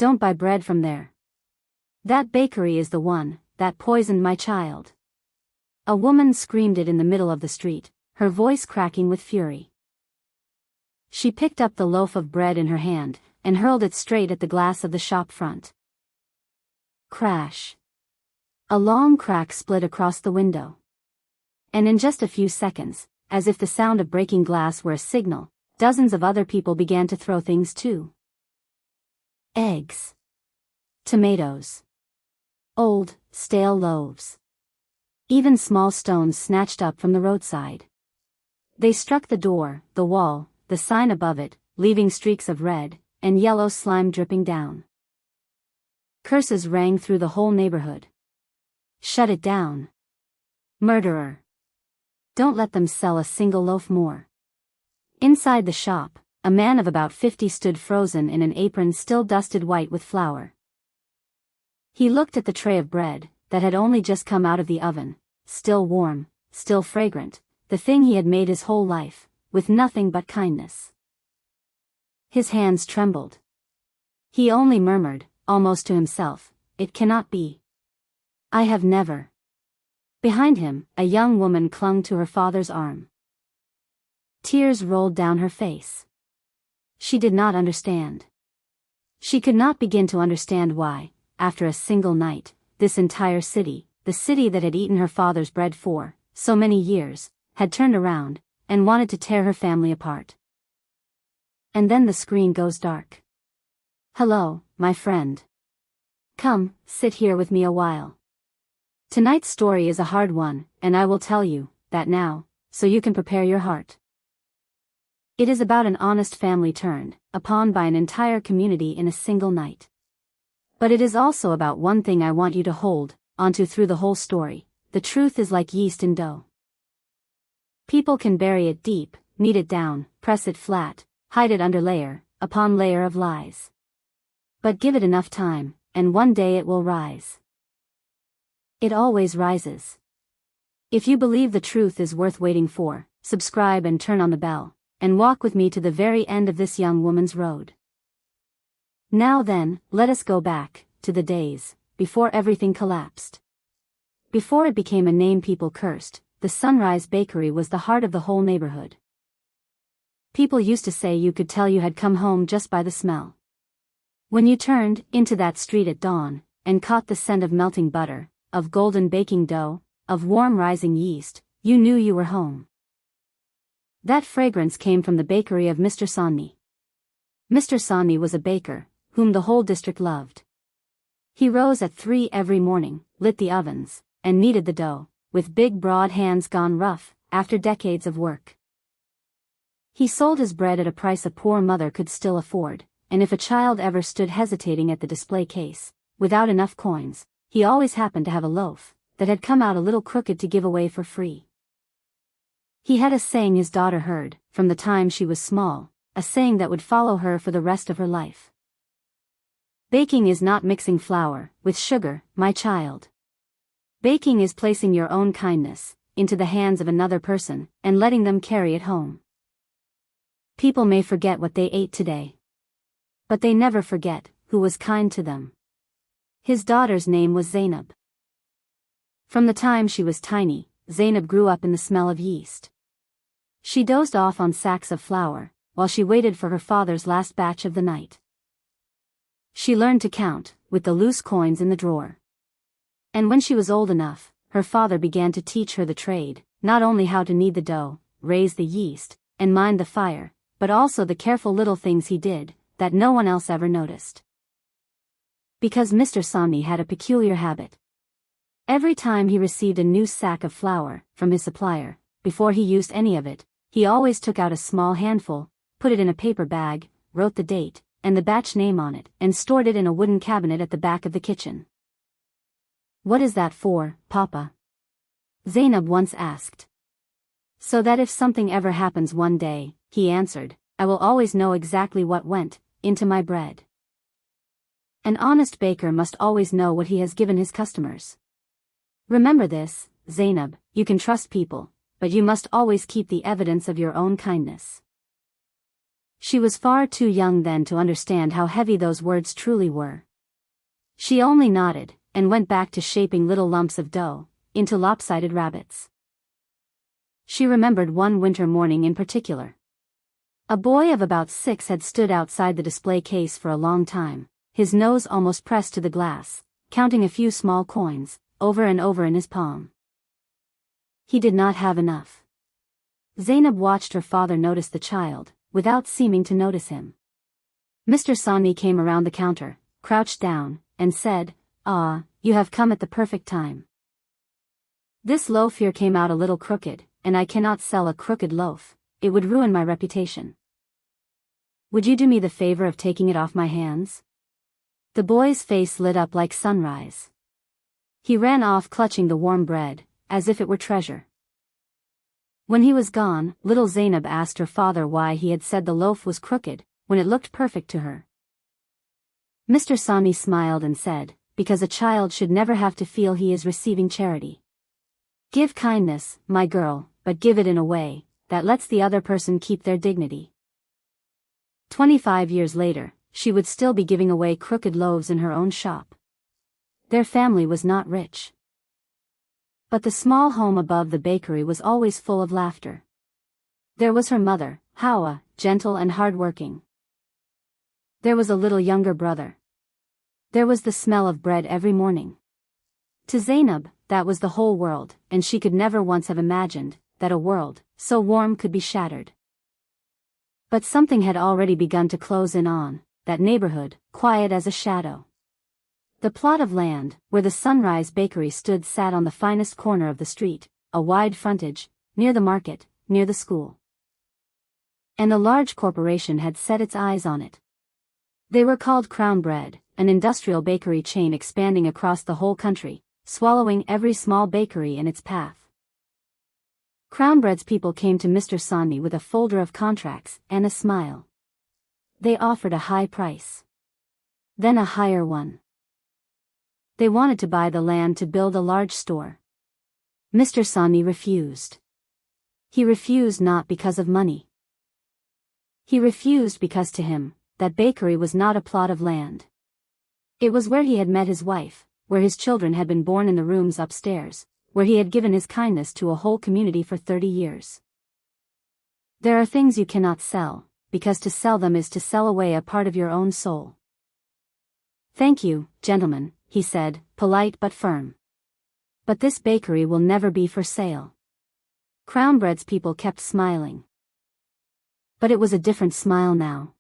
Don't buy bread from there. That bakery is the one that poisoned my child." A woman screamed it in the middle of the street, her voice cracking with fury. She picked up the loaf of bread in her hand and hurled it straight at the glass of the shop front. Crash! A long crack split across the window. And in just a few seconds, as if the sound of breaking glass were a signal, dozens of other people began to throw things too. Eggs. Tomatoes. Old, stale loaves. Even small stones snatched up from the roadside. They struck the door, the wall, the sign above it, leaving streaks of red and yellow slime dripping down. Curses rang through the whole neighborhood. "Shut it down. Murderer. Don't let them sell a single loaf more." Inside the shop, a man of about 50 stood frozen in an apron still dusted white with flour. He looked at the tray of bread that had only just come out of the oven, still warm, still fragrant, the thing he had made his whole life, with nothing but kindness. His hands trembled. He only murmured, almost to himself, "It cannot be. I have never." Behind him, a young woman clung to her father's arm. Tears rolled down her face. She did not understand. She could not begin to understand why, after a single night, this entire city, the city that had eaten her father's bread for so many years, had turned around and wanted to tear her family apart. And then the screen goes dark. "Hello, my friend. Come, sit here with me a while. Tonight's story is a hard one, and I will tell you that now, so you can prepare your heart. It is about an honest family turned upon by an entire community in a single night. But it is also about one thing I want you to hold onto through the whole story: the truth is like yeast in dough. People can bury it deep, knead it down, press it flat, hide it under layer upon layer of lies. But give it enough time, and one day it will rise. It always rises. If you believe the truth is worth waiting for, subscribe and turn on the bell, and walk with me to the very end of this young woman's road. Now then, let us go back to the days before everything collapsed. Before it became a name people cursed, the Sunrise Bakery was the heart of the whole neighborhood. People used to say you could tell you had come home just by the smell. When you turned into that street at dawn, and caught the scent of melting butter, of golden baking dough, of warm rising yeast, you knew you were home. That fragrance came from the bakery of Mr. Sanni. Mr. Sanni was a baker, whom the whole district loved. He rose at 3 every morning, lit the ovens, and kneaded the dough, with big broad hands gone rough, after decades of work. He sold his bread at a price a poor mother could still afford, and if a child ever stood hesitating at the display case, without enough coins, he always happened to have a loaf that had come out a little crooked to give away for free. He had a saying his daughter heard from the time she was small, a saying that would follow her for the rest of her life. "Baking is not mixing flour with sugar, my child. Baking is placing your own kindness into the hands of another person and letting them carry it home." People may forget what they ate today, but they never forget who was kind to them. His daughter's name was Zainab. From the time she was tiny, Zainab grew up in the smell of yeast. She dozed off on sacks of flour, while she waited for her father's last batch of the night. She learned to count, with the loose coins in the drawer. And when she was old enough, her father began to teach her the trade, not only how to knead the dough, raise the yeast, and mind the fire, but also the careful little things he did, that no one else ever noticed. Because Mr. Sanni had a peculiar habit. Every time he received a new sack of flour from his supplier, before he used any of it, he always took out a small handful, put it in a paper bag, wrote the date and the batch name on it, and stored it in a wooden cabinet at the back of the kitchen. "What is that for, Papa?" Zainab once asked. "So that if something ever happens one day," he answered, "I will always know exactly what went into my bread." An honest baker must always know what he has given his customers. Remember this, Zainab, you can trust people, but you must always keep the evidence of your own kindness. She was far too young then to understand how heavy those words truly were. She only nodded, and went back to shaping little lumps of dough into lopsided rabbits. She remembered one winter morning in particular. A boy of about 6 had stood outside the display case for a long time, his nose almost pressed to the glass, counting a few small coins, over and over in his palm. He did not have enough. Zainab watched her father notice the child, without seeming to notice him. Mr. Sanni came around the counter, crouched down, and said, "Ah, you have come at the perfect time. This loaf here came out a little crooked, and I cannot sell a crooked loaf, it would ruin my reputation. Would you do me the favor of taking it off my hands?" The boy's face lit up like sunrise. He ran off clutching the warm bread, as if it were treasure. When he was gone, little Zainab asked her father why he had said the loaf was crooked, when it looked perfect to her. Mr. Sanni smiled and said, "Because a child should never have to feel he is receiving charity. Give kindness, my girl, but give it in a way that lets the other person keep their dignity." 25 years later, she would still be giving away crooked loaves in her own shop. Their family was not rich. But the small home above the bakery was always full of laughter. There was her mother, Hawa, gentle and hard-working. There was a little younger brother. There was the smell of bread every morning. To Zainab, that was the whole world, and she could never once have imagined that a world so warm could be shattered. But something had already begun to close in on that neighborhood, quiet as a shadow. The plot of land where the Sunrise Bakery stood sat on the finest corner of the street, a wide frontage, near the market, near the school. And a large corporation had set its eyes on it. They were called Crown Bread, an industrial bakery chain expanding across the whole country, swallowing every small bakery in its path. Crown Bread's people came to Mr. Sanni with a folder of contracts and a smile. They offered a high price. Then a higher one. They wanted to buy the land to build a large store. Mr. Sanni refused. He refused not because of money. He refused because to him, that bakery was not a plot of land. It was where he had met his wife, where his children had been born in the rooms upstairs, where he had given his kindness to a whole community for 30 years. There are things you cannot sell, because to sell them is to sell away a part of your own soul. "Thank you, gentlemen," he said, polite but firm. "But this bakery will never be for sale." Crown Bread's people kept smiling. But it was a different smile now.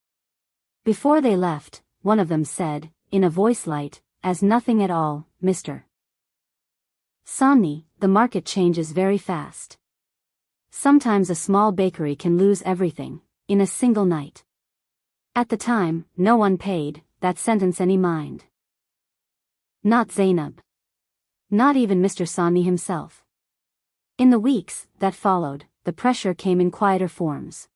Before they left, one of them said, in a voice light as nothing at all, "Mr. Sanni, the market changes very fast. Sometimes a small bakery can lose everything, in a single night." At the time, no one paid that sentence any mind. Not Zainab. Not even Mr. Sanni himself. In the weeks that followed, the pressure came in quieter forms.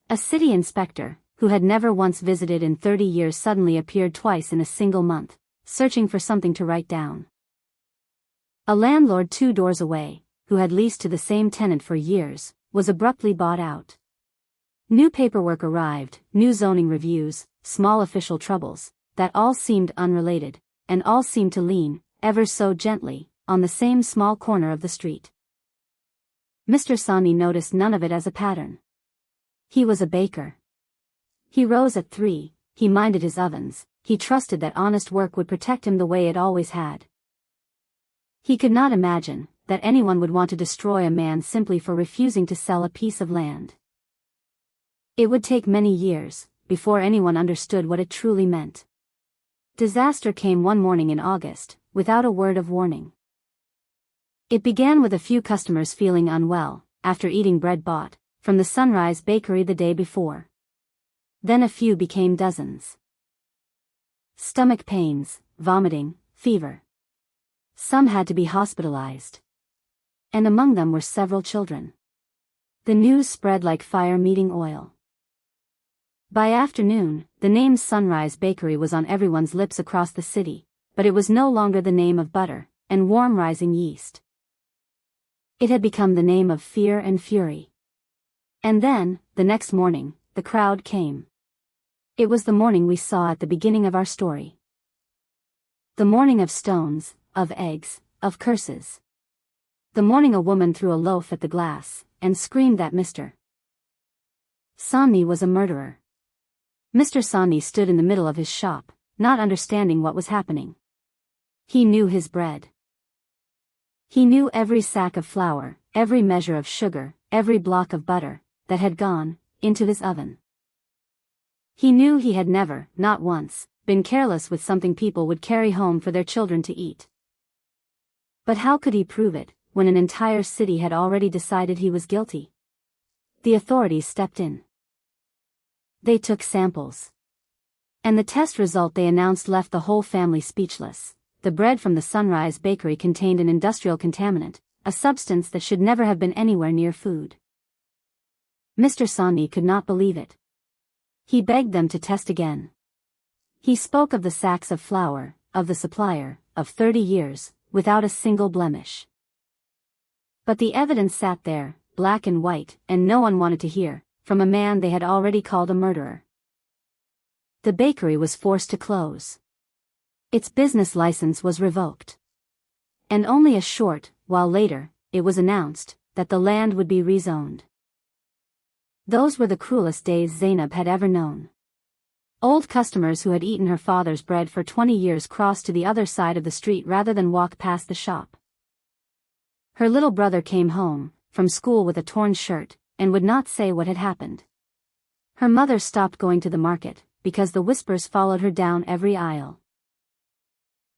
A city inspector, who had never once visited in 30 years, suddenly appeared twice in a single month, searching for something to write down. A landlord 2 doors away, who had leased to the same tenant for years, was abruptly bought out. New paperwork arrived, new zoning reviews, small official troubles, that all seemed unrelated, and all seemed to lean, ever so gently, on the same small corner of the street. Mr. Sanni noticed none of it as a pattern. He was a baker. He rose at 3, he minded his ovens, he trusted that honest work would protect him the way it always had. He could not imagine that anyone would want to destroy a man simply for refusing to sell a piece of land. It would take many years before anyone understood what it truly meant. Disaster came one morning in August, without a word of warning. It began with a few customers feeling unwell, after eating bread bought from the Sunrise Bakery the day before. Then a few became dozens. Stomach pains, vomiting, fever. Some had to be hospitalized. And among them were several children. The news spread like fire meeting oil. By afternoon, the name Sunrise Bakery was on everyone's lips across the city, but it was no longer the name of butter and warm rising yeast. It had become the name of fear and fury. And then, the next morning, the crowd came. It was the morning we saw at the beginning of our story. The morning of stones, of eggs, of curses. The morning a woman threw a loaf at the glass, and screamed that Mr. Sanni was a murderer. Mr. Sanni stood in the middle of his shop, not understanding what was happening. He knew his bread. He knew every sack of flour, every measure of sugar, every block of butter, that had gone into his oven. He knew he had never, not once, been careless with something people would carry home for their children to eat. But how could he prove it, when an entire city had already decided he was guilty? The authorities stepped in. They took samples. And the test result they announced left the whole family speechless. The bread from the Sunrise Bakery contained an industrial contaminant, a substance that should never have been anywhere near food. Mr. Sanni could not believe it. He begged them to test again. He spoke of the sacks of flour, of the supplier, of 30 years, without a single blemish. But the evidence sat there, black and white, and no one wanted to hear from a man they had already called a murderer. The bakery was forced to close. Its business license was revoked. And only a short while later, it was announced that the land would be rezoned. Those were the cruelest days Zainab had ever known. Old customers who had eaten her father's bread for 20 years crossed to the other side of the street rather than walk past the shop. Her little brother came home from school with a torn shirt, and would not say what had happened. Her mother stopped going to the market, because the whispers followed her down every aisle.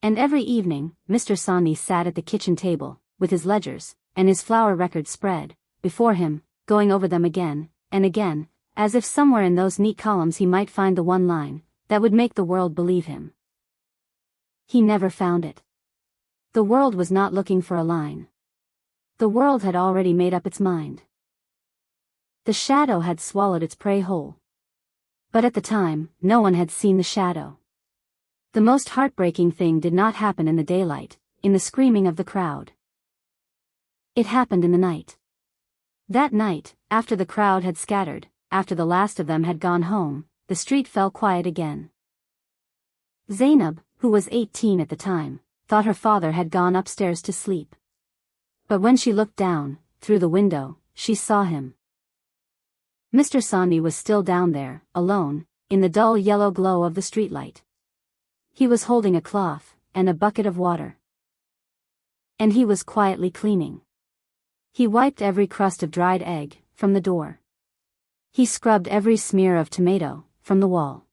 And every evening, Mr. Sanni sat at the kitchen table, with his ledgers, and his flour records spread before him, going over them again and again, as if somewhere in those neat columns he might find the one line that would make the world believe him. He never found it. The world was not looking for a line. The world had already made up its mind. The shadow had swallowed its prey whole. But at the time, no one had seen the shadow. The most heartbreaking thing did not happen in the daylight, in the screaming of the crowd. It happened in the night. That night, after the crowd had scattered, after the last of them had gone home, the street fell quiet again. Zainab, who was 18 at the time, thought her father had gone upstairs to sleep. But when she looked down, through the window, she saw him. Mr. Sanni was still down there, alone, in the dull yellow glow of the streetlight. He was holding a cloth, and a bucket of water. And he was quietly cleaning. He wiped every crust of dried egg from the door. He scrubbed every smear of tomato from the wall.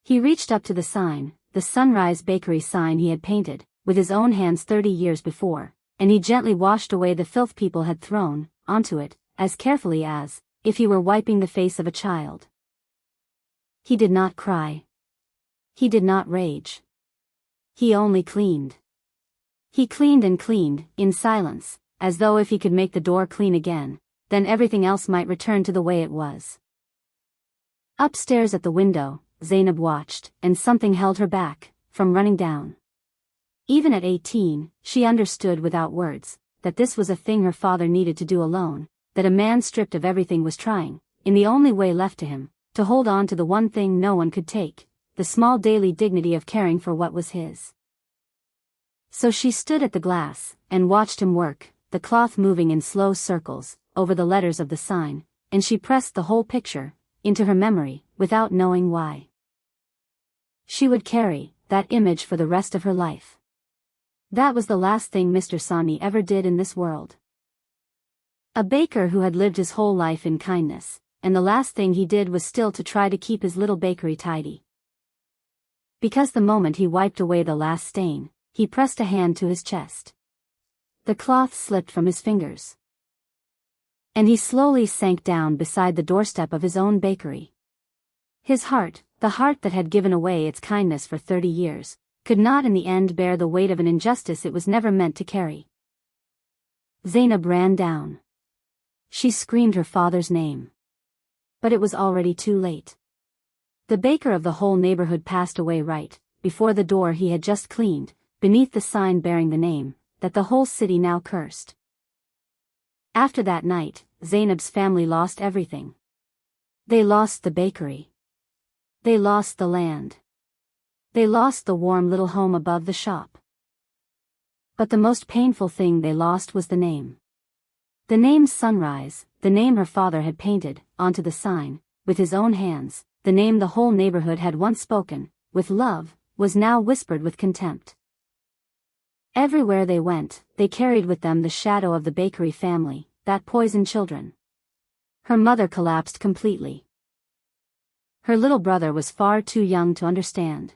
He reached up to the sign, the Sunrise Bakery sign he had painted, with his own hands 30 years before, and he gently washed away the filth people had thrown onto it, as carefully as if he were wiping the face of a child. He did not cry. He did not rage. He only cleaned. He cleaned and cleaned, in silence, as though if he could make the door clean again, then everything else might return to the way it was. Upstairs at the window, Zainab watched, and something held her back from running down. Even at 18, she understood without words that this was a thing her father needed to do alone, that a man stripped of everything was trying, in the only way left to him, to hold on to the one thing no one could take, the small daily dignity of caring for what was his. So she stood at the glass, and watched him work, the cloth moving in slow circles, over the letters of the sign, and she pressed the whole picture into her memory, without knowing why. She would carry that image for the rest of her life. That was the last thing Mr. Sanni ever did in this world. A baker who had lived his whole life in kindness, and the last thing he did was still to try to keep his little bakery tidy. Because the moment he wiped away the last stain, he pressed a hand to his chest. The cloth slipped from his fingers. And he slowly sank down beside the doorstep of his own bakery. His heart, the heart that had given away its kindness for 30 years, could not in the end bear the weight of an injustice it was never meant to carry. Zainab ran down. She screamed her father's name. But it was already too late. The baker of the whole neighborhood passed away right before the door he had just cleaned, beneath the sign bearing the name that the whole city now cursed. After that night, Zainab's family lost everything. They lost the bakery. They lost the land. They lost the warm little home above the shop. But the most painful thing they lost was the name. The name Sunrise, the name her father had painted onto the sign with his own hands, the name the whole neighborhood had once spoken with love, was now whispered with contempt. Everywhere they went, they carried with them the shadow of the bakery family that poisoned children. Her mother collapsed completely. Her little brother was far too young to understand.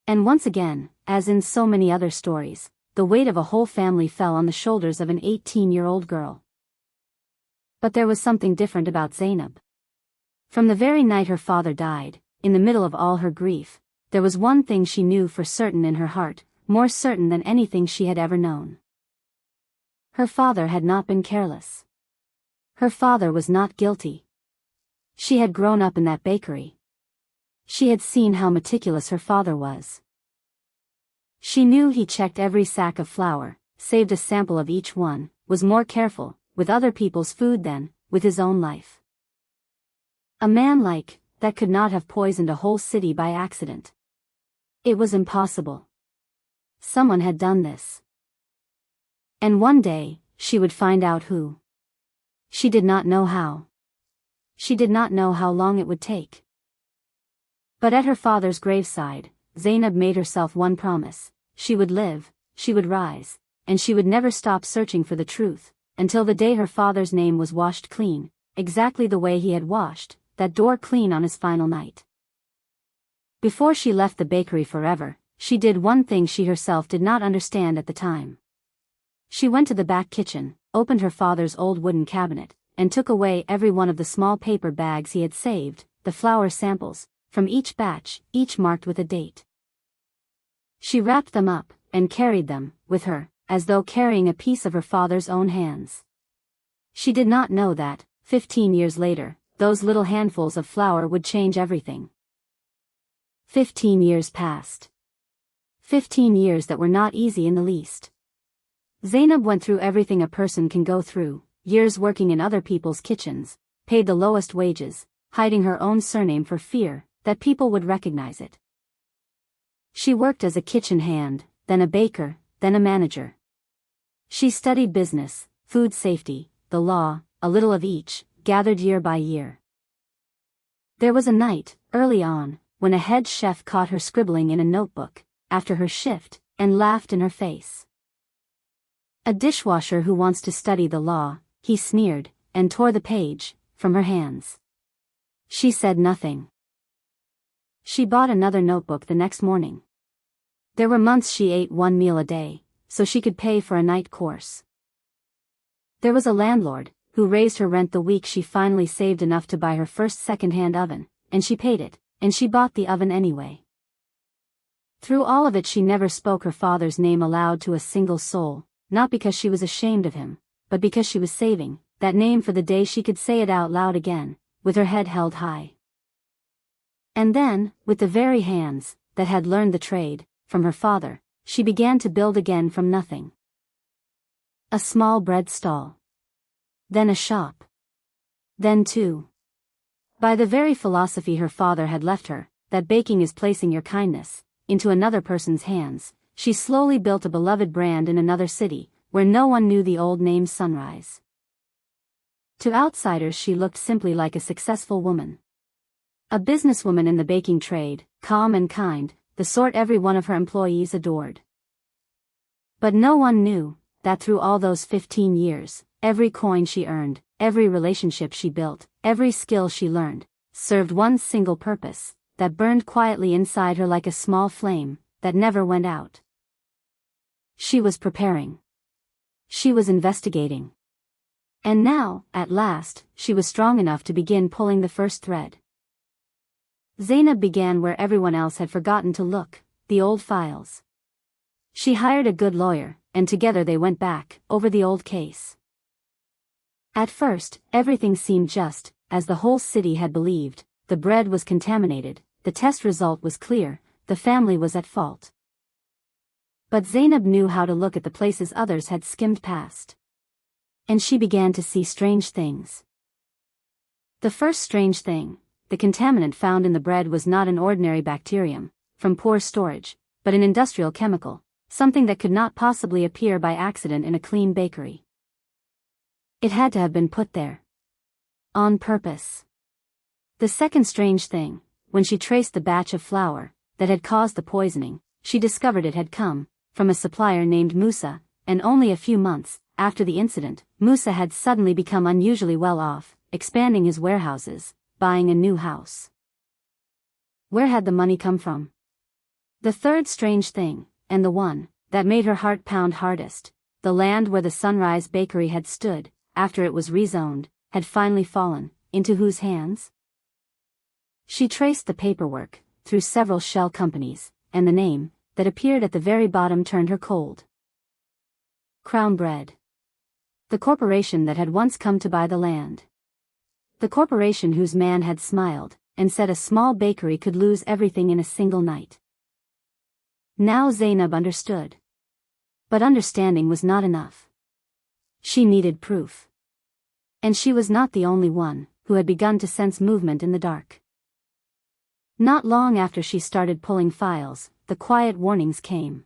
And once again, as in so many other stories, the weight of a whole family fell on the shoulders of an 18-year-old girl. But there was something different about Zainab. From the very night her father died, in the middle of all her grief, there was one thing she knew for certain in her heart, more certain than anything she had ever known. Her father had not been careless. Her father was not guilty. She had grown up in that bakery. She had seen how meticulous her father was. She knew he checked every sack of flour, saved a sample of each one, was more careful with other people's food than with his own life. A man like that could not have poisoned a whole city by accident. It was impossible. Someone had done this. And one day, she would find out who. She did not know how. She did not know how long it would take. But at her father's graveside, Zainab made herself one promise: she would live, she would rise, and she would never stop searching for the truth, until the day her father's name was washed clean, exactly the way he had washed that door clean on his final night. Before she left the bakery forever, she did one thing she herself did not understand at the time. She went to the back kitchen, opened her father's old wooden cabinet, and took away every one of the small paper bags he had saved, the flour samples, from each batch, each marked with a date. She wrapped them up, and carried them, with her, as though carrying a piece of her father's own hands. She did not know that, 15 years later, those little handfuls of flour would change everything. 15 years passed. 15 years that were not easy in the least. Zainab went through everything a person can go through, years working in other people's kitchens, paid the lowest wages, hiding her own surname for fear that people would recognize it. She worked as a kitchen hand, then a baker, then a manager. She studied business, food safety, the law, a little of each, gathered year by year. There was a night, early on, when a head chef caught her scribbling in a notebook, after her shift, and laughed in her face. A dishwasher who wants to study the law, he sneered, and tore the page from her hands. She said nothing. She bought another notebook the next morning. There were months she ate one meal a day, so she could pay for a night course. There was a landlord who raised her rent the week she finally saved enough to buy her first second-hand oven, and she paid it, and she bought the oven anyway. Through all of it she never spoke her father's name aloud to a single soul, not because she was ashamed of him, but because she was saving that name for the day she could say it out loud again, with her head held high. And then, with the very hands that had learned the trade from her father, she began to build again from nothing. A small bread stall. Then a shop. Then two. By the very philosophy her father had left her, that baking is placing your kindness into another person's hands, she slowly built a beloved brand in another city, where no one knew the old name Sunrise. To outsiders she looked simply like a successful woman. A businesswoman in the baking trade, calm and kind, the sort every one of her employees adored. But no one knew that through all those 15 years, every coin she earned, every relationship she built, every skill she learned, served one single purpose, that burned quietly inside her like a small flame, that never went out. She was preparing. She was investigating. And now, at last, she was strong enough to begin pulling the first thread. Zainab began where everyone else had forgotten to look, the old files. She hired a good lawyer, and together they went back over the old case. At first, everything seemed just as the whole city had believed. The bread was contaminated, the test result was clear, the family was at fault. But Zainab knew how to look at the places others had skimmed past. And she began to see strange things. The first strange thing, the contaminant found in the bread was not an ordinary bacterium, from poor storage, but an industrial chemical, something that could not possibly appear by accident in a clean bakery. It had to have been put there. On purpose. The second strange thing, when she traced the batch of flour that had caused the poisoning, she discovered it had come from a supplier named Musa, and only a few months after the incident, Musa had suddenly become unusually well off, expanding his warehouses, buying a new house. Where had the money come from? The third strange thing, and the one that made her heart pound hardest, the land where the Sunrise Bakery had stood, after it was rezoned, had finally fallen into whose hands? She traced the paperwork through several shell companies, and the name that appeared at the very bottom turned her cold. Crown Bread. The corporation that had once come to buy the land. The corporation whose man had smiled and said a small bakery could lose everything in a single night. Now Zainab understood. But understanding was not enough. She needed proof. And she was not the only one who had begun to sense movement in the dark. Not long after she started pulling files, the quiet warnings came.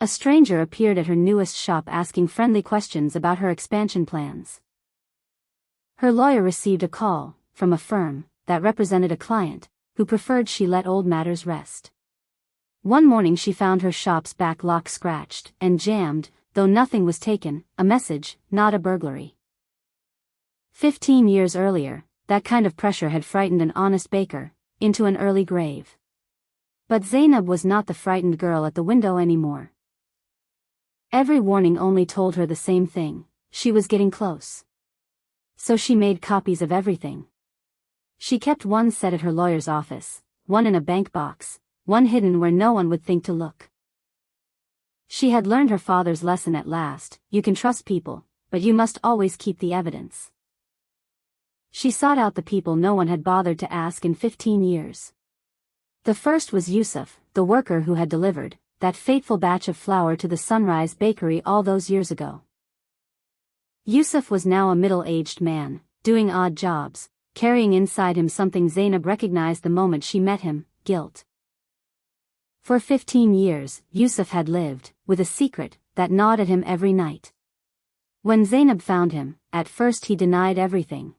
A stranger appeared at her newest shop asking friendly questions about her expansion plans. Her lawyer received a call from a firm that represented a client who preferred she let old matters rest. One morning she found her shop's back lock scratched and jammed, though nothing was taken, a message, not a burglary. 15 years earlier, that kind of pressure had frightened an honest baker into an early grave. But Zainab was not the frightened girl at the window anymore. Every warning only told her the same thing: she was getting close. So she made copies of everything. She kept one set at her lawyer's office, one in a bank box, one hidden where no one would think to look. She had learned her father's lesson at last: you can trust people, but you must always keep the evidence. She sought out the people no one had bothered to ask in 15 years. The first was Yusuf, the worker who had delivered that fateful batch of flour to the Sunrise Bakery all those years ago. Yusuf was now a middle-aged man, doing odd jobs, carrying inside him something Zainab recognized the moment she met him: guilt. For 15 years, Yusuf had lived with a secret that gnawed at him every night. When Zainab found him, at first he denied everything.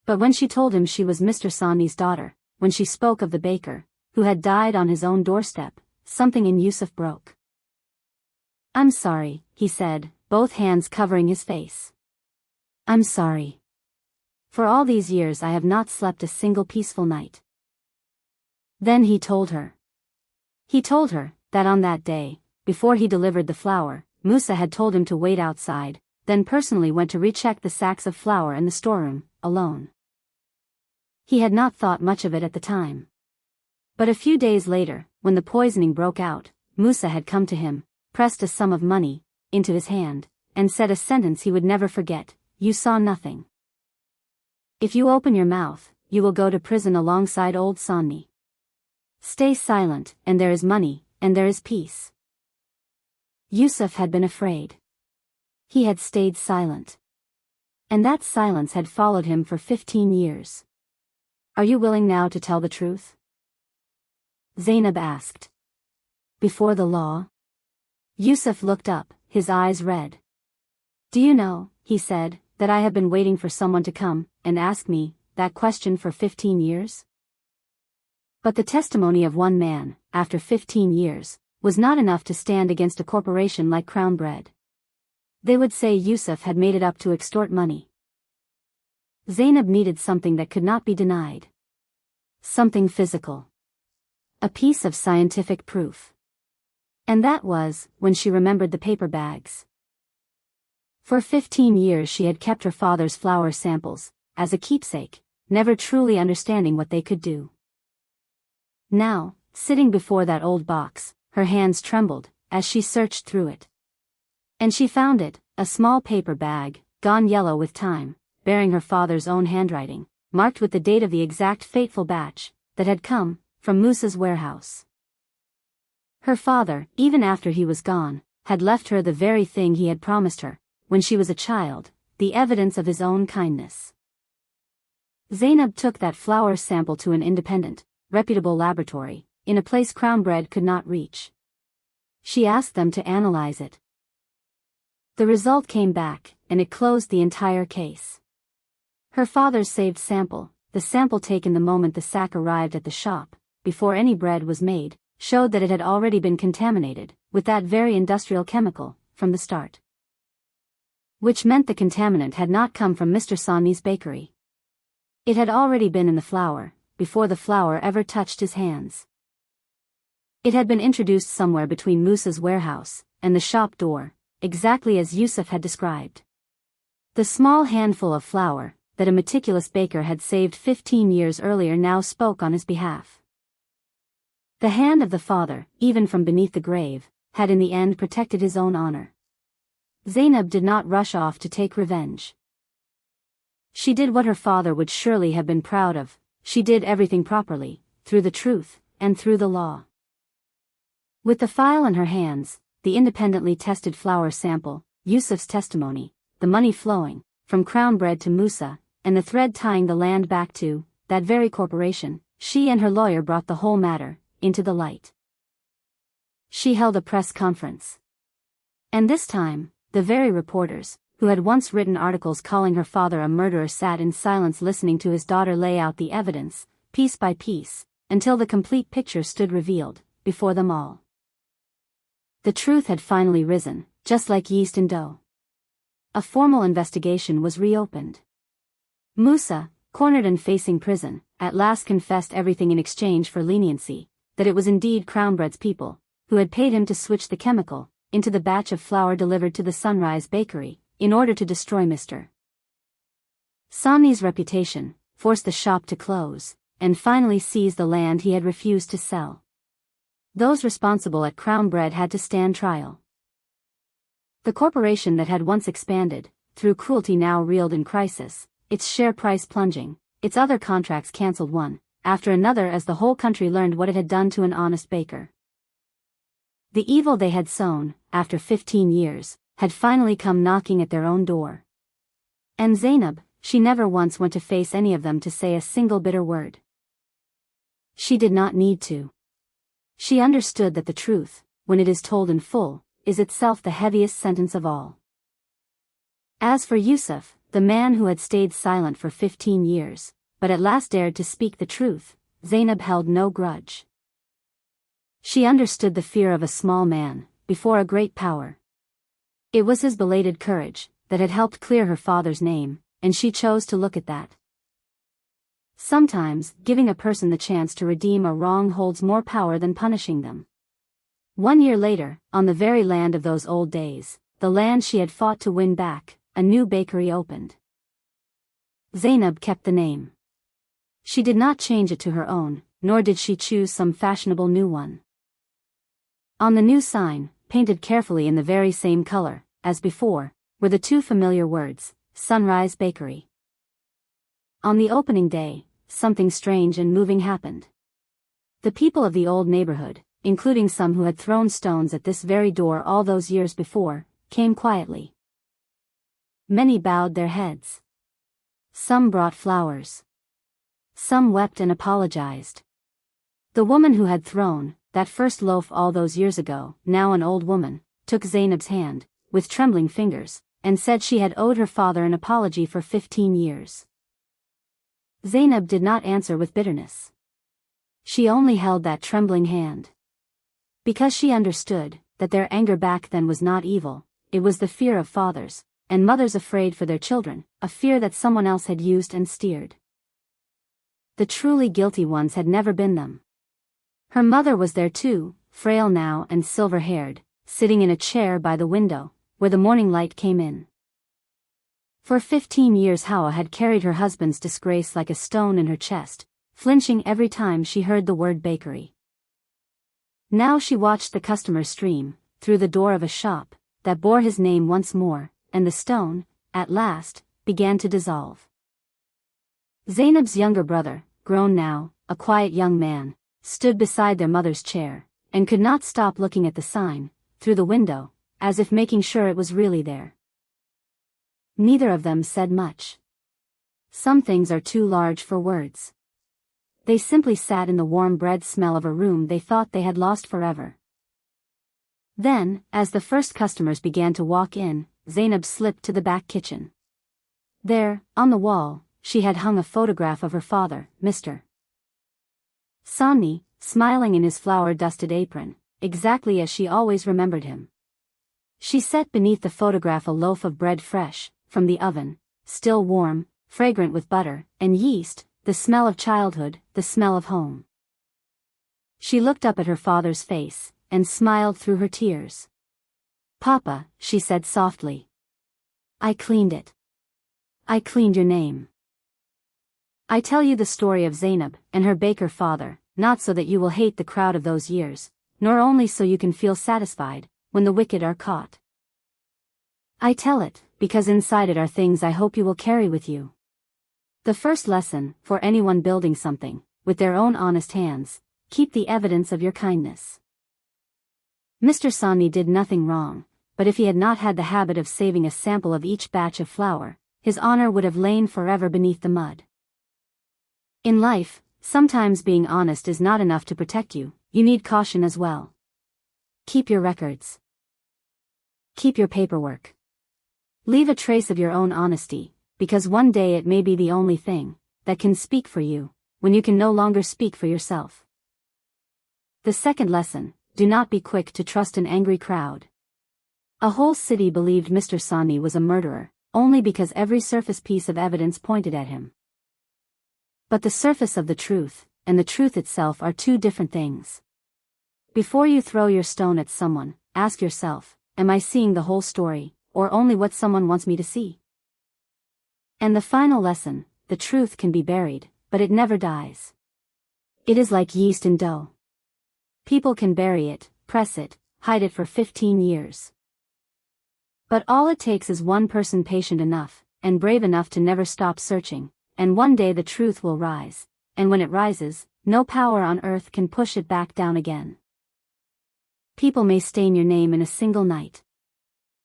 But when she told him she was Mr. Sanni's daughter, when she spoke of the baker who had died on his own doorstep, something in Yusuf broke. "I'm sorry," he said, both hands covering his face. "I'm sorry. For all these years I have not slept a single peaceful night." Then he told her. He told her that on that day, before he delivered the flour, Musa had told him to wait outside, then personally went to recheck the sacks of flour in the storeroom, alone. He had not thought much of it at the time. But a few days later, when the poisoning broke out, Musa had come to him, pressed a sum of money into his hand, and said a sentence he would never forget: "You saw nothing. If you open your mouth, you will go to prison alongside old Sanni. Stay silent, and there is money, and there is peace." Yusuf had been afraid. He had stayed silent. And that silence had followed him for 15 years. "Are you willing now to tell the truth?" Zainab asked. "Before the law?" Yusuf looked up, his eyes red. "Do you know," he said, "that I have been waiting for someone to come and ask me that question for 15 years? But the testimony of one man, after 15 years, was not enough to stand against a corporation like Crown Bread. They would say Yusuf had made it up to extort money." Zainab needed something that could not be denied. Something physical. A piece of scientific proof. And that was when she remembered the paper bags. For 15 years she had kept her father's flour samples as a keepsake, never truly understanding what they could do. Now, sitting before that old box, her hands trembled as she searched through it. And she found it, a small paper bag, gone yellow with time, bearing her father's own handwriting, marked with the date of the exact fateful batch that had come from Musa's warehouse. Her father, even after he was gone, had left her the very thing he had promised her when she was a child: the evidence of his own kindness. Zainab took that flour sample to an independent, reputable laboratory, in a place Crown Bread could not reach. She asked them to analyze it. The result came back, and it closed the entire case. Her father's saved sample, the sample taken the moment the sack arrived at the shop, before any bread was made, showed that it had already been contaminated, with that very industrial chemical, from the start. Which meant the contaminant had not come from Mr. Sanni's bakery. It had already been in the flour, before the flour ever touched his hands. It had been introduced somewhere between Musa's warehouse and the shop door, exactly as Yusuf had described. The small handful of flour that a meticulous baker had saved 15 years earlier now spoke on his behalf. The hand of the father, even from beneath the grave, had in the end protected his own honor. Zainab did not rush off to take revenge. She did what her father would surely have been proud of. She did everything properly, through the truth, and through the law. With the file in her hands, the independently tested flour sample, Yusuf's testimony, the money flowing, from Crown Bread to Musa, and the thread tying the land back to that very corporation, she and her lawyer brought the whole matter into the light. She held a press conference. And this time, the very reporters, who had once written articles calling her father a murderer, sat in silence listening to his daughter lay out the evidence, piece by piece, until the complete picture stood revealed, before them all. The truth had finally risen, just like yeast in dough. A formal investigation was reopened. Musa, cornered and facing prison, at last confessed everything in exchange for leniency, that it was indeed Crown Bread's people, who had paid him to switch the chemical into the batch of flour delivered to the Sunrise Bakery, in order to destroy Mr. Sanni's reputation, force the shop to close, and finally seize the land he had refused to sell. Those responsible at Crown Bread had to stand trial. The corporation that had once expanded, through cruelty now reeled in crisis, its share price plunging, its other contracts cancelled one after another as the whole country learned what it had done to an honest baker. The evil they had sown, after 15 years, had finally come knocking at their own door. And Zainab, she never once went to face any of them to say a single bitter word. She did not need to. She understood that the truth, when it is told in full, is itself the heaviest sentence of all. As for Yusuf, the man who had stayed silent for 15 years, but at last dared to speak the truth, Zainab held no grudge. She understood the fear of a small man, before a great power. It was his belated courage that had helped clear her father's name, and she chose to look at that. Sometimes, giving a person the chance to redeem a wrong holds more power than punishing them. 1 year later, on the very land of those old days, the land she had fought to win back, a new bakery opened. Zainab kept the name. She did not change it to her own, nor did she choose some fashionable new one. On the new sign, painted carefully in the very same color as before, were the two familiar words, Sunrise Bakery. On the opening day, something strange and moving happened. The people of the old neighborhood, including some who had thrown stones at this very door all those years before, came quietly. Many bowed their heads. Some brought flowers. Some wept and apologized. The woman who had thrown that first loaf all those years ago, now an old woman, took Zainab's hand, with trembling fingers, and said she had owed her father an apology for 15 years. Zainab did not answer with bitterness. She only held that trembling hand. Because she understood that their anger back then was not evil, it was the fear of fathers and mothers afraid for their children, a fear that someone else had used and steered. The truly guilty ones had never been them. Her mother was there too, frail now and silver-haired, sitting in a chair by the window, where the morning light came in. For 15 years Hawa had carried her husband's disgrace like a stone in her chest, flinching every time she heard the word bakery. Now she watched the customers stream through the door of a shop that bore his name once more, and the stone, at last, began to dissolve. Zainab's younger brother, grown now, a quiet young man, stood beside their mother's chair, and could not stop looking at the sign, through the window, as if making sure it was really there. Neither of them said much. Some things are too large for words. They simply sat in the warm bread smell of a room they thought they had lost forever. Then, as the first customers began to walk in, Zainab slipped to the back kitchen. There, on the wall, she had hung a photograph of her father, Mr. Sanni, smiling in his flour-dusted apron, exactly as she always remembered him. She set beneath the photograph a loaf of bread fresh, from the oven, still warm, fragrant with butter and yeast, the smell of childhood, the smell of home. She looked up at her father's face, and smiled through her tears. "Papa," she said softly. "I cleaned it. I cleaned your name. I tell you the story of Zainab and her baker father, not so that you will hate the crowd of those years, nor only so you can feel satisfied when the wicked are caught. I tell it, because inside it are things I hope you will carry with you. The first lesson, for anyone building something, with their own honest hands, keep the evidence of your kindness." Mr. Sanni did nothing wrong, but if he had not had the habit of saving a sample of each batch of flour, his honor would have lain forever beneath the mud. In life, sometimes being honest is not enough to protect you, you need caution as well. Keep your records. Keep your paperwork. Leave a trace of your own honesty, because one day it may be the only thing that can speak for you, when you can no longer speak for yourself. The second lesson, do not be quick to trust an angry crowd. A whole city believed Mr. Sanni was a murderer, only because every surface piece of evidence pointed at him. But the surface of the truth, and the truth itself are two different things. Before you throw your stone at someone, ask yourself, am I seeing the whole story, or only what someone wants me to see? And the final lesson, the truth can be buried, but it never dies. It is like yeast in dough. People can bury it, press it, hide it for 15 years. But all it takes is one person patient enough, and brave enough to never stop searching, and one day the truth will rise, and when it rises, no power on earth can push it back down again. People may stain your name in a single night.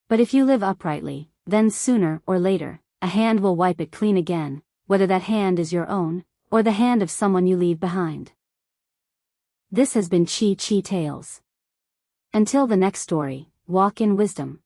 But if you live uprightly, then sooner or later, a hand will wipe it clean again, whether that hand is your own, or the hand of someone you leave behind. This has been Chi Chi Tales. Until the next story, walk in wisdom.